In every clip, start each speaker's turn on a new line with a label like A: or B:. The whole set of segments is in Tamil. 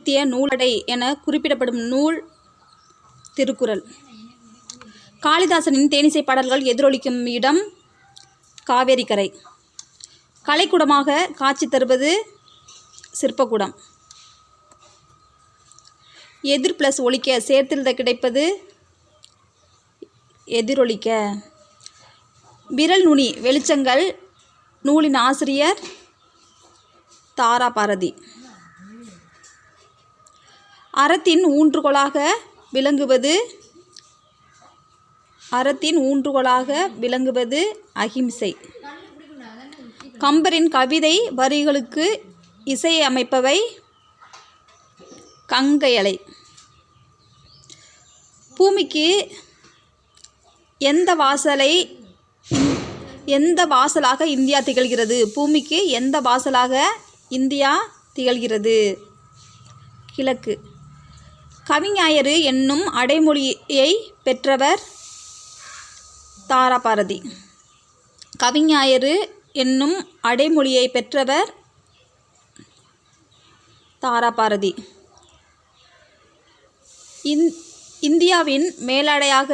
A: இயற்றிய நூலடை என குறிப்பிடப்படும் நூல் திருக்குறள். காளிதாசனின் தேனிசை பாடல்கள் எதிரொலிக்கும் இடம் காவேரிக்கரை. கலைக்கூடமாக காட்சி தருவது சிற்பக்கூடம். எதிர் ப்ளஸ் ஒலிக்க சேர்த்தெழுத கிடைப்பது எதிரொலிக்க. விரல் நுனி வெளிச்சங்கள் நூலின் ஆசிரியர் தாராபாரதி. அறத்தின் ஊன்றுகோலாக விளங்குவது அகிம்சை. கம்பரின் கவிதை வரிகளுக்கு இசையமைப்பவை கங்கையலை. பூமிக்கு எந்த வாசலாக இந்தியா திகழ்கிறது? பூமிக்கு எந்த வாசலாக இந்தியா திகழ்கிறது? கிழக்கு. கவிஞாயிறு என்னும் அடைமொழியை பெற்றவர் தாராபாரதி. கவிஞாயிறு என்னும் அடைமொழியை பெற்றவர் தாராபாரதி. இந்தியாவின் மேலாடையாக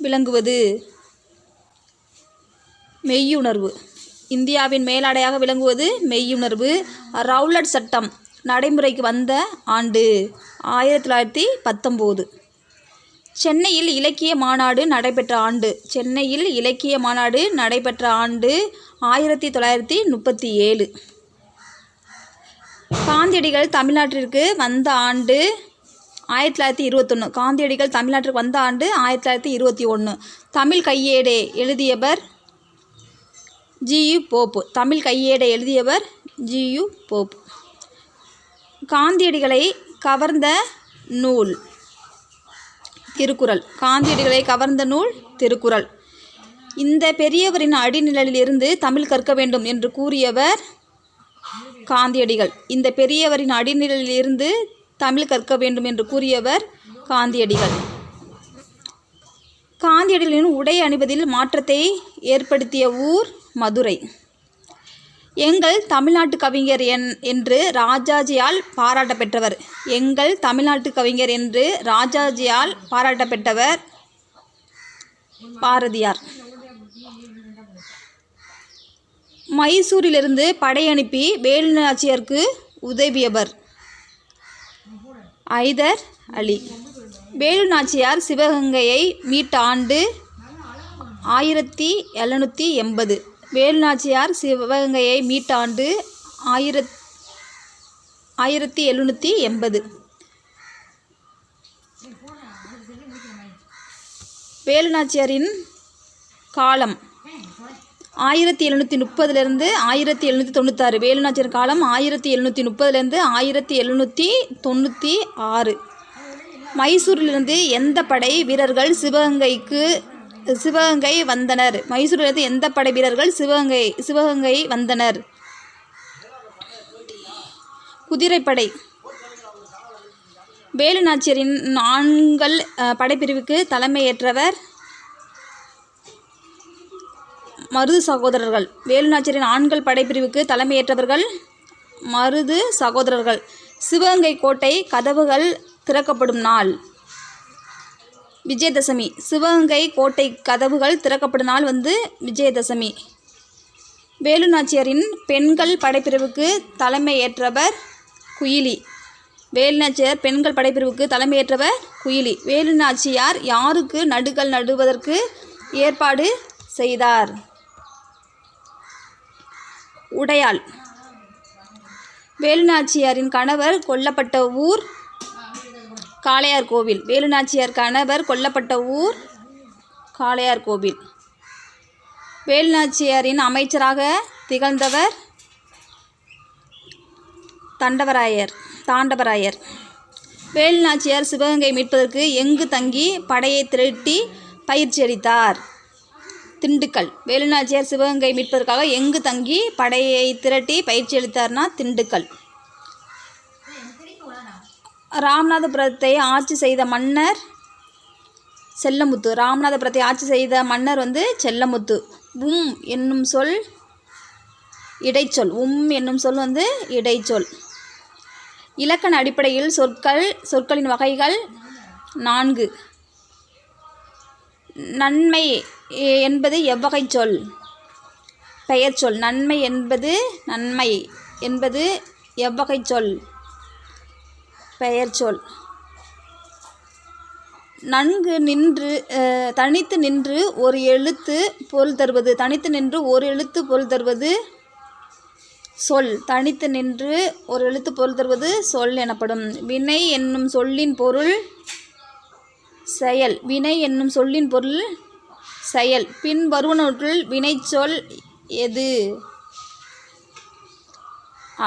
A: விளங்குவது மெய்யுணர்வு. இந்தியாவின் மேலாடையாக விளங்குவது மெய்யுணர்வு. ரவுலட் சட்டம் நடைமுறைக்கு வந்த ஆண்டு 1919. சென்னையில் இலக்கிய மாநாடு நடைபெற்ற ஆண்டு. சென்னையில் இலக்கிய மாநாடு நடைபெற்ற ஆண்டு 1937. காந்தியடிகள் தமிழ்நாட்டிற்கு வந்த ஆண்டு 1921. காந்தியடிகள் தமிழ்நாட்டிற்கு வந்த ஆண்டு 1921. தமிழ் கையேடை எழுதியவர் ஜி.யு. போப். தமிழ் கையேடை எழுதியவர் ஜி.யு. போப். காந்தியடிகளை கவர்ந்த நூல் திருக்குறள். காந்தியடிகளை கவர்ந்த நூல் திருக்குறள். இந்த பெரியவரின் அடிநிழலிலிருந்து தமிழ் கற்க வேண்டும் என்று கூறியவர் காந்தியடிகள். இந்த பெரியவரின் அடிநிழலிலிருந்து தமிழ் கற்க வேண்டும் என்று கூறியவர் காந்தியடிகள். காந்தியடிகளின் உடை அணிவதில் மாற்றத்தை ஏற்படுத்திய ஊர் மதுரை. எங்கள் தமிழ்நாட்டு கவிஞர் என்று ராஜாஜியால் பாராட்ட பெற்றவர். எங்கள் தமிழ்நாட்டு கவிஞர் என்று ராஜாஜியால் பாராட்ட பெற்றவர் பாரதியார். மைசூரிலிருந்து படையனுப்பி வேலு நாச்சியாருக்கு உதவியவர் ஐதர் அலி. வேலு நாச்சியார் சிவகங்கையை மீட்ட ஆண்டு 1780. வேலு நாச்சியார் சிவகங்கையை மீட்ட ஆண்டு 1780. வேலு நாச்சியாரின் காலம் 1730 1796. வேலு நாச்சியார் காலம் 1730 1796. மைசூரிலிருந்து எந்த படை வீரர்கள் சிவகங்கை வந்தனர்? மைசூரிலிருந்து எந்த படை வீரர்கள் சிவகங்கை வந்தனர்? குதிரைப்படை. வேலு நாச்சியாரின் ஆண்கள் படைப்பிரிவுக்கு தலைமையேற்றவர் மருது சகோதரர்கள். வேலு நாச்சியாரின் ஆண்கள் படைப்பிரிவுக்கு தலைமையேற்றவர்கள் மருது சகோதரர்கள். சிவகங்கை கோட்டை கதவுகள் திறக்கப்படும் நாள் விஜயதசமி. சிவகங்கை கோட்டை கதவுகள் திறக்கப்படும் நாள் விஜயதசமி. வேலு நாச்சியாரின் பெண்கள் படைப்பிரிவுக்கு தலைமையேற்றவர் குயிலி. வேலு நாச்சியார் பெண்கள் படைப்பிரிவுக்கு தலைமையேற்றவர் குயிலி. வேலு நாச்சியார் யாருக்கு நடுகள் நடுவதற்கு ஏற்பாடு செய்தார்? உடையாள். வேலு நாச்சியாரின் கணவர் கொல்லப்பட்ட ஊர் காளையார்கோவில். வேலு நாச்சியார் கணவர் கொல்லப்பட்ட ஊர் காளையார்கோவில். வேலு நாச்சியாரின் அமைச்சராக திகழ்ந்தவர் தாண்டவராயர். வேலு நாச்சியார் சிவகங்கை மீட்பதற்கு எங்கு தங்கி படையை திரட்டி பயிற்சி அளித்தார்? திண்டுக்கல். வேலு நாச்சியார் சிவகங்கை மீட்பதற்காக எங்கு தங்கி படையை திரட்டி பயிற்சி அளித்தார்னா திண்டுக்கல். ராமநாதபுரத்தை ஆட்சி செய்த மன்னர் செல்லமுத்து. ராமநாதபுரத்தை ஆட்சி செய்த மன்னர் செல்லமுத்து. என்னும் சொல் இடைச்சொல். என்னும் சொல் இடைச்சொல். இலக்கண அடிப்படையில் சொற்களின் வகைகள் 4. நன்மை என்பது எவ்வகை சொல்? பெயர்ச்சொல். நன்மை என்பது எவ்வகை சொல்? பெயர்ச்சொல். நன்கு நின்று தனித்து நின்று ஒரு எழுத்து பொருள் தருவது. தனித்து நின்று ஒரு எழுத்து பொருள் தருவது சொல். தனித்து நின்று ஒரு எழுத்து பொருள் தருவது சொல் எனப்படும். வினை என்னும் சொல்லின் பொருள் செயல். வினை என்னும் சொல்லின் பொருள் செயல். பின் வருவனவற்றுள் வினைச்சொல் எது?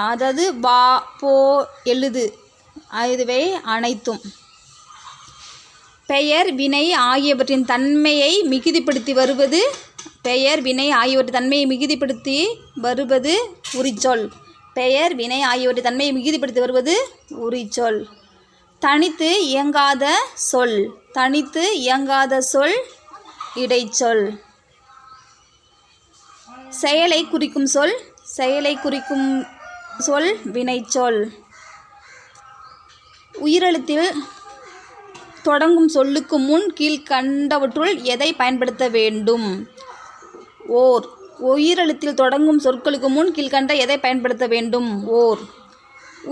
A: அதாவது வா, போ, எழுது, இதுவே அனைத்தும். பெயர் வினை ஆகியவற்றின் தன்மையை மிகுதிப்படுத்தி வருவது உரிச்சொல். பெயர் வினை ஆகியவற்றின் தன்மையை மிகுதிப்படுத்தி வருவது உரிச்சொல். தனித்து இயங்காத சொல் இடைச்சொல். செயலை குறிக்கும் சொல் வினைச்சொல். உயிரெழுத்தில் தொடங்கும் சொல்லுக்கு முன் கீழ்க்கண்டவற்றுள் எதை பயன்படுத்த வேண்டும்? ஓர். உயிரெழுத்தில் தொடங்கும் சொற்களுக்கு முன் கீழ்க்கண்ட எதை பயன்படுத்த வேண்டும்? ஓர்.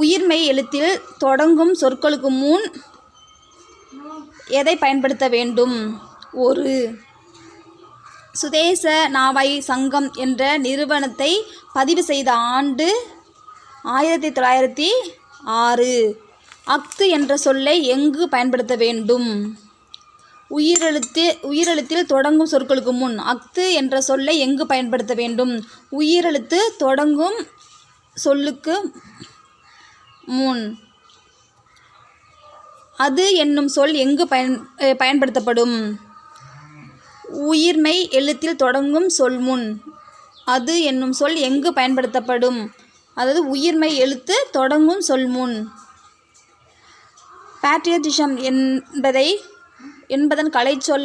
A: உயிர்மெய் எழுத்தில் தொடங்கும் சொற்களுக்கு முன் எதை பயன்படுத்த வேண்டும்? ஒரு. சுதேச நாவாய் சங்கம் என்ற நிறுவனத்தை பதிவு செய்த ஆண்டு 1906. அஃது என்ற சொல்லை எங்கு பயன்படுத்த வேண்டும்? உயிரெழுத்தில் தொடங்கும் சொற்களுக்கு முன் அஃது என்ற சொல்லை எங்கு பயன்படுத்த வேண்டும்? உயிரெழுத்து தொடங்கும் சொல்லுக்கு முன். அது என்னும் சொல் எங்கு பயன்படுத்தப்படும்? உயிர்மெய் எழுத்தில் தொடங்கும் சொல் முன். அது என்னும் சொல் எங்கு பயன்படுத்தப்படும்? அதாவது உயிர்மெய் எழுத்து தொடங்கும் சொல் முன். பேட்ரியட்டிசம் என்பதன் கலைச்சொல்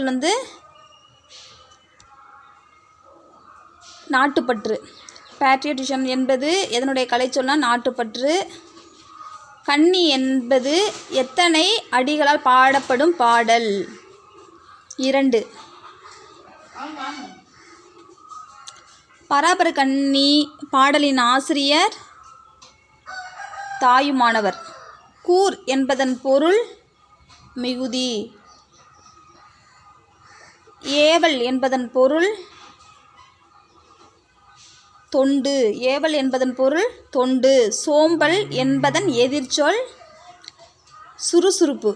A: நாட்டுப்பற்று. பேட்ரியட்டிசம் என்பது எதனுடைய கலைச்சொல்னா நாட்டுப்பற்று. கண்ணி என்பது எத்தனை அடிகளால் பாடப்படும் பாடல்? 2. பராபர கண்ணி பாடலின் ஆசிரியர் தாயுமானவர். கூர் என்பதன் பொருள் மிகுதி. ஏவல் என்பதன் பொருள் தொண்டு. சோம்பல் என்பதன் எதிர்ச்சொல் சுறுசுறுப்பு.